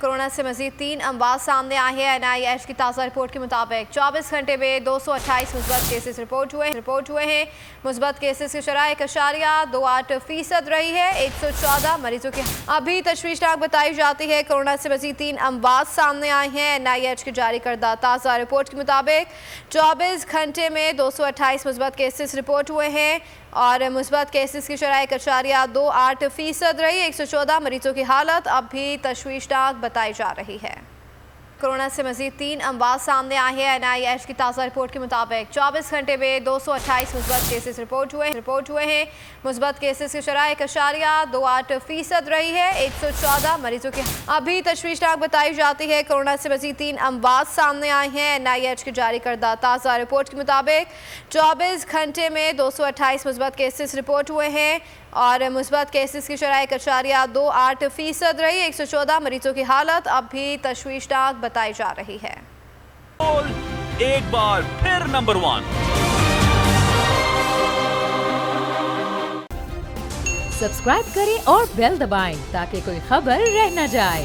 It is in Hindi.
कोरोना से मजीद 3 अमवात सामने आए हैं। NIH की ताज़ा रिपोर्ट के मुताबिक 24 घंटे में 228 मुस्बत केसेस रिपोर्ट हुए हैं। मुस्बत केसेस की शरह 1.28% रही है। 114 मरीजों की अभी तशवीशनाक बताई जाती है। कोरोना से मजीद 3 अमवात सामने आए हैं। NIH की जारी करदा ताज़ा रिपोर्ट के मुताबिक 24 घंटे में 228 मुस्बत केसेस रिपोर्ट हुए हैं और मुस्बत केसेस की शरह 1.28% रही। 114 मरीजों की हालत अब भी तशवीशनाक बताई जा रही है। कोरोना से मजीद 3 अमवात सामने आए हैं। NIH की ताज़ा रिपोर्ट के मुताबिक 24 घंटे में 228 मुस्बत केसेस रिपोर्ट हुए हैं। मुस्बत केसेस की शरह 1.28% रही है। 114 मरीजों की अभी तशवीशनाक बताई जाती है। कोरोना से मजीद 3 अमवात सामने आए हैं। NIH की जारी करदा ताज़ा रिपोर्ट के मुताबिक 24 घंटे में 228 मुस्बत केसेस रिपोर्ट हुए हैं और मुस्बत केसेस की शरह 1.28% रही। 114 मरीजों की हालत अब भी तशवीशनाक बताई जा रही है। एक बार फिर नंबर 1 सब्सक्राइब करें और बेल दबाएं ताकि कोई खबर रह न जाए।